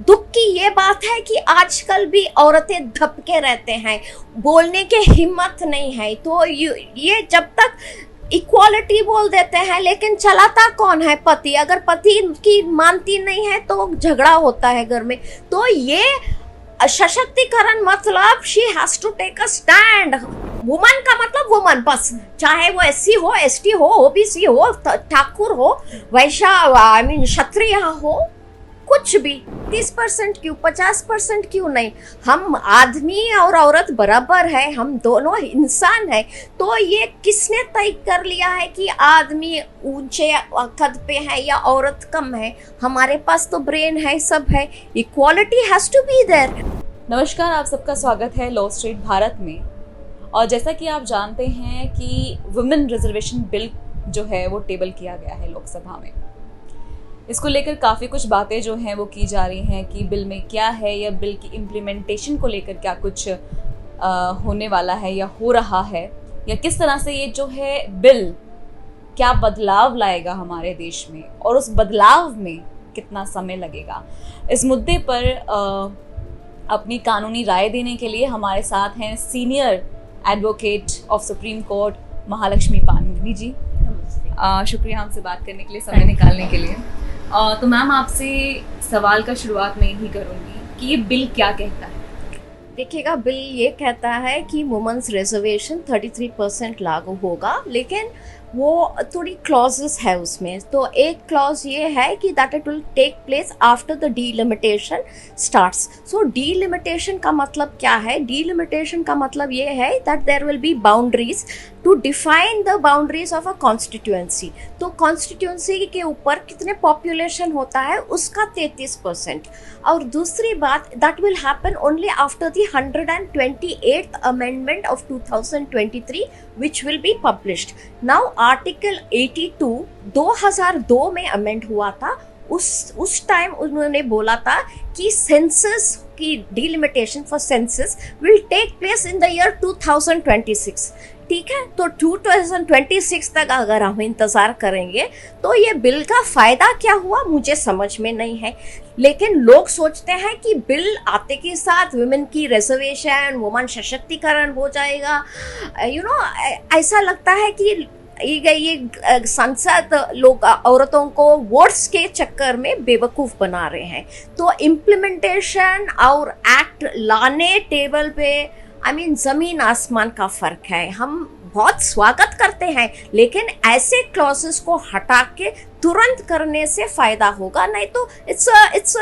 दुख की ये बात है कि आजकल भी औरतें दबके रहते हैं, बोलने के हिम्मत नहीं है। तो ये जब तक इक्वालिटी बोल देते हैं, लेकिन चलाता कौन है? पति। अगर पति की मानती नहीं है तो झगड़ा होता है घर में। तो ये सशक्तिकरण मतलब she has to take a stand. Woman का मतलब वुमन बस, चाहे वो एससी हो, एसटी हो, ओबीसी हो, ठाकुर हो, वैश्य, आई मीन क्षत्रिय हो, कुछ भी। 30% क्यों, 50% क्यों नहीं? हम आदमी और औरत बराबर है, हम दोनों इंसान है। तो ये किसने तय कर लिया है कि आदमी ऊंचे कद पे है या औरत कम है? हमारे पास तो ब्रेन है, सब है। Equality has to be there. नमस्कार, आप सबका स्वागत है लॉ स्ट्रीट भारत में। और जैसा कि आप जानते हैं कि वुमेन रिजर्वेशन बिल जो है वो टेबल किया गया है लोकसभा में। इसको लेकर काफ़ी कुछ बातें जो हैं वो की जा रही हैं कि बिल में क्या है, या बिल की इम्प्लीमेंटेशन को लेकर क्या कुछ होने वाला है या हो रहा है, या किस तरह से ये जो है बिल क्या बदलाव लाएगा हमारे देश में, और उस बदलाव में कितना समय लगेगा। इस मुद्दे पर अपनी कानूनी राय देने के लिए हमारे साथ हैं senior advocate of Supreme Court Mahalakshmi Pangani ji. शुक्रिया हमसे बात करने के लिए, समय निकालने के लिए। तो मैम, आपसे सवाल का शुरुआत मैं यही करूँगी कि ये बिल क्या कहता है? देखिएगा, बिल ये कहता है कि वुमेन्स रिजर्वेशन 33% लागू होगा, लेकिन वो थोड़ी क्लॉजेस है उसमें। तो एक क्लॉज ये है कि that it will take place after the delimitation starts. So delimitation का मतलब क्या है? डीलिमिटेशन का मतलब ये है that there will be boundaries to define the boundaries of a constituency. तो कॉन्स्टिट्यूएंसी के ऊपर कितने पॉपुलेशन होता है उसका 33%। और दूसरी बात, that will happen only after the 128th amendment of 2023 which will be published. Now article 82 2002 में अमेंड हुआ था। उस टाइम उन्होंने बोला था कि सेंसस की delimitation for census will take place in the year 2026। ठीक है, तो 2026 तक अगर हम इंतज़ार करेंगे तो ये बिल का फ़ायदा क्या हुआ मुझे समझ में नहीं है। लेकिन लोग सोचते हैं कि बिल आते के साथ वुमेन की रिजर्वेशन, वुमेन सशक्तिकरण हो जाएगा। ऐसा लगता है कि ये संसद लोग औरतों को वोट्स के चक्कर में बेवकूफ़ बना रहे हैं। तो इम्प्लीमेंटेशन और एक्ट लाने टेबल पे ज़मीन आसमान का फ़र्क है। हम बहुत स्वागत करते हैं, लेकिन ऐसे क्लॉसेस को हटा के तुरंत करने से फ़ायदा होगा, नहीं तो it's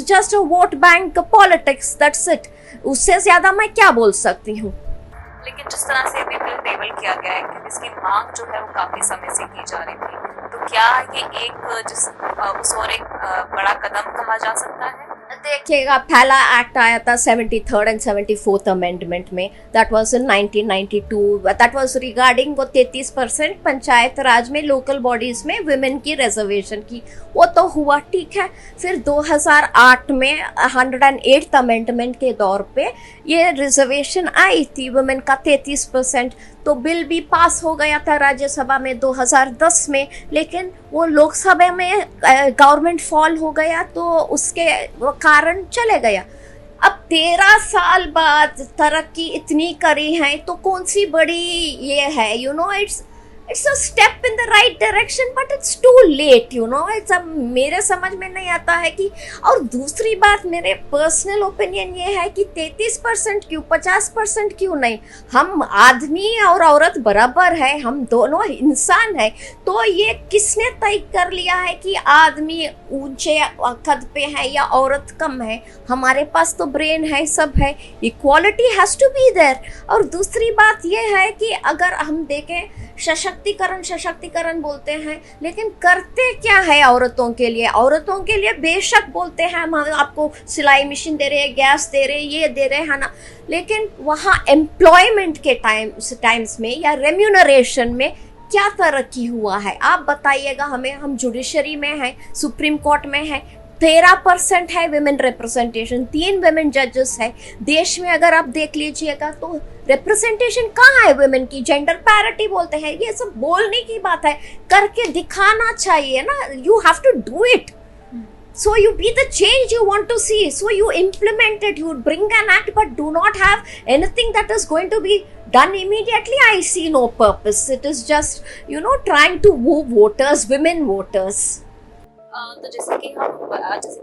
just a vote bank politics, that's it. उससे ज़्यादा मैं क्या बोल सकती हूँ। लेकिन जिस तरह से बिल टेबल किया गया है कि इसकी मांग जो है वो काफ़ी समय से की जा रही थी, तो क्या ये उस और एक बड़ा कदम कहा जा सकता है? देखिएगा, पहला एक्ट आया था 73rd and 74th अमेंडमेंट में, that was in 1992। That was regarding वो 33% पंचायत राज में, लोकल बॉडीज में वुमेन की रिजर्वेशन की। वो तो हुआ, ठीक है। फिर 2008 में 108th अमेंडमेंट के दौर पे ये रिजर्वेशन आई थी वुमेन का 33%। तो बिल भी पास हो गया था राज्यसभा में 2010 में, लेकिन वो लोकसभा में गवर्नमेंट फॉल हो गया, तो उसके कारण चले गया। अब 13 साल बाद तरक्की इतनी करी है तो कौन सी बड़ी ये है, it's a step in the right direction, but it's too late, it's मेरे समझ में नहीं आता है कि। और दूसरी बात, मेरे पर्सनल ओपिनियन ये है कि 33% क्यों, 50% क्यों नहीं? हम आदमी और औरत बराबर है, हम दोनों इंसान है। तो ये किसने तय कर लिया है कि आदमी ऊंचे कद पे है या औरत कम है? हमारे पास तो ब्रेन है, सब है। Equality has to be there. और दूसरी बात ये है कि अगर हम देखें, सशक्तिकरण बोलते हैं, लेकिन करते क्या है औरतों के लिए? औरतों के लिए बेशक बोलते हैं हम आपको सिलाई मशीन दे रहे हैं, गैस दे रहे हैं, ये दे रहे हैं ना, लेकिन वहाँ एम्प्लॉयमेंट के टाइम्स में या रेम्यूनरेशन में क्या तरक्की हुआ है? आप बताइएगा हमें। हम जुडिशरी में हैं, सुप्रीम कोर्ट में हैं, 13% है विमेन रिप्रेजेंटेशन, 3 विमेन जजेस है देश में। अगर आप देख लीजिएगा तो रिप्रेजेंटेशन कहाँ है विमेन की? जेंडर पैरिटी बोलते हैं, ये सब बोलने की बात है, करके दिखाना चाहिए ना। You have to do it. So you be the change you want to see. So you implement it, you bring an act, but do not have anything that is going to be done immediately. I see no purpose. It is just, trying to woo voters, women voters. तो जैसे कि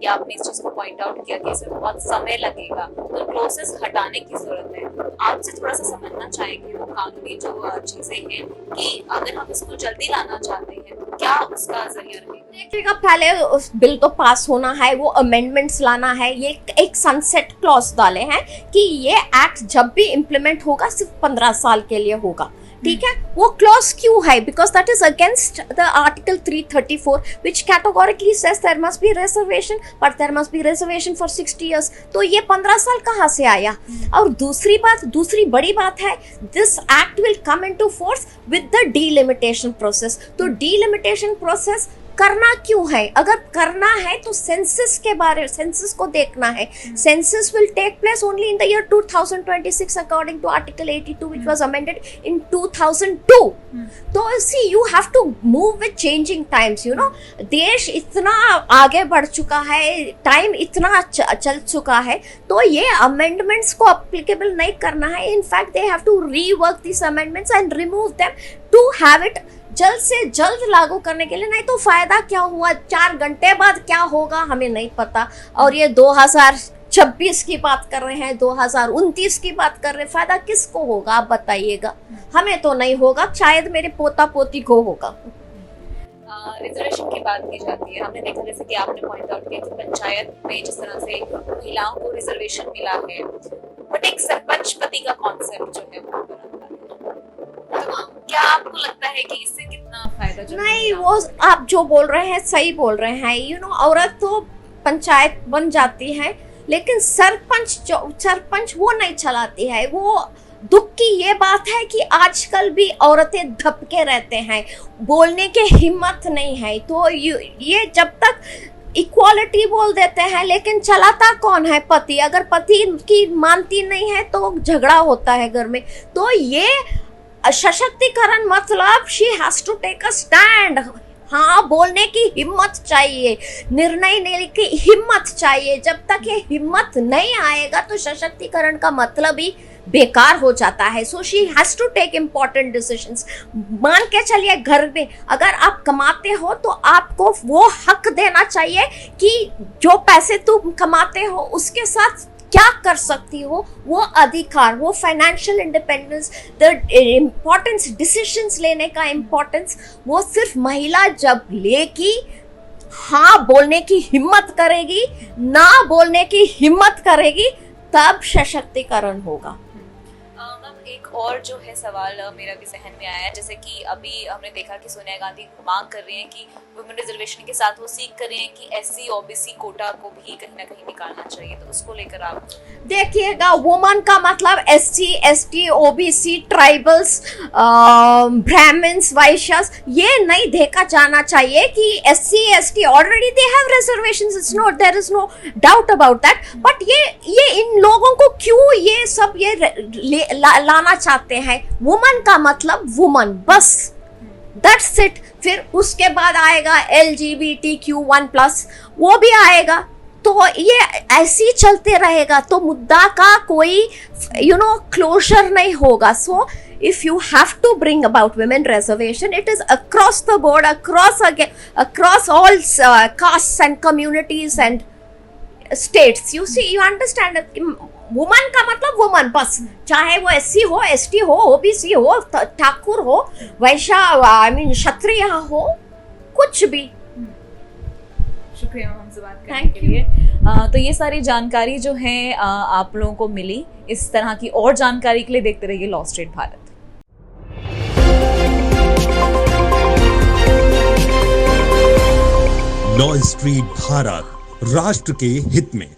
आपने इस चीज को point out किया कि इसमें बहुत समय लगेगा, तो क्लॉसेस हटाने की जरूरत है। आपसे थोड़ा सा समझना चाहेंगे वो कानूनी जो चीजें हैं कि अगर हम इसको जल्दी लाना चाहते हैं तो क्या उसका जरिया रहेगा? देखिएगा, पहले उस बिल तो पास होना है, वो अमेंडमेंट्स लाना है, ये एक सनसेट क्लॉज डाले हैं कि ये एक्ट जब भी इम्प्लीमेंट होगा सिर्फ 15 साल के लिए होगा। ठीक है, वो क्लॉज क्यों है? Because that is against the article 334 which categorically says there must be reservation, but there must be reservation for 60 years। तो ये 15 साल कहाँ से आया? और दूसरी बड़ी बात है, this act will come into force with the delimitation process. तो डीलिमिटेशन प्रोसेस करना क्यों है? अगर करना है तो सेंसस को देखना है। Census will take place only in the year 2026 according to article 82 which was amended in 2002। तो see you have to move with changing times, देश इतना आगे बढ़ चुका है, टाइम इतना चल चुका है, तो ये अमेंडमेंट्स को अप्लीकेबल नहीं करना है। In fact they have to rework this amendments and remove them to have it जल्द से जल्द लागू करने के लिए। नहीं तो फायदा क्या हुआ? 4 घंटे बाद क्या होगा हमें नहीं पता। और ये 2026 की बात कर रहे हैं, 2029 की बात कर रहे हैं, फायदा किसको होगा आप बताइएगा? हमें तो नहीं होगा, शायद मेरे पोता पोती को होगा। रिजर्वेशन की बात की जाती है, हमने देखा जैसे कि आपने पॉइंट आउट किया कि पंचायत में जिस तरह से महिलाओं को रिजर्वेशन मिला है, बट एक सरपंच पति का कॉन्सेप्ट जो है वो तो क्या आपको लगता है कि इससे कितना फायदा? नहीं, वो आप जो बोल रहे हैं सही बोल रहे हैं। औरत तो पंचायत बन जाती है, लेकिन सरपंच वो नहीं चलाती है। वो दुख की ये बात है कि आजकल भी औरतें धपके रहते हैं, बोलने की हिम्मत नहीं है। तो ये जब तक इक्वालिटी बोल देते हैं, लेकिन चलाता कौन है? पति। अगर पति की मानती नहीं है तो झगड़ा होता है घर में। तो ये सशक्तिकरण मतलब she has to take a stand. हाँ, बोलने की हिम्मत चाहिए, निर्णय लेने की हिम्मत चाहिए। जब तक ये हिम्मत नहीं आएगा तो सशक्तिकरण का मतलब ही बेकार हो जाता है। So she has to take important decisions. मान के चलिए, घर में अगर आप कमाते हो तो आपको वो हक देना चाहिए कि जो पैसे तुम कमाते हो उसके साथ क्या कर सकती हो, वो अधिकार, वो financial independence, the importance, decisions लेने का इम्पोर्टेंस, वो सिर्फ महिला जब लेगी, हाँ बोलने की हिम्मत करेगी, ना बोलने की हिम्मत करेगी, तब सशक्तिकरण होगा। एक और जो है सवाल मेरा भी जहन में आया, जैसे कि अभी हमने देखा कि सोनिया गांधी मांग कर रही हैं कि वुमेन रिजर्वेशन के साथ वो सीख कर रहे हैं कि SC OBC कोटा को भी कहीं ना कहीं निकालना चाहिए। तो उसको लेकर आप देखिएगा, वुमन का मतलब SC ST OBC tribals, Brahmins, Vaishyas, ये नहीं देखा जाना चाहिए कि SC ST already they have reservations, it's not, there is no doubt about that. But ये इन लोगों को क्यों ये सब लाना चाहते हैं? वुमन का मतलब वुमन, बस, दैट्स इट। फिर उसके बाद आएगा LGBTQ1+, वो भी आएगा। तो ये ऐसे ही चलते रहेगा, तो मुद्दा का कोई क्लोजर नहीं होगा। सो if you have to bring about women reservation, it is across the board, across all castes and communities and states. You see, you understand that woman का मतलब वुमन, बस, चाहे वो SC हो, ST हो, OBC हो, ठाकुर हो, वैश्य, क्षत्रिय हो, कुछ भी। शुक्रिया हमसे बात करने के लिए। तो ये सारी जानकारी जो है आप लोगों को मिली। इस तरह की और जानकारी के लिए देखते रहिए law street Bharat. Law street Bharat, राष्ट्र के हित में।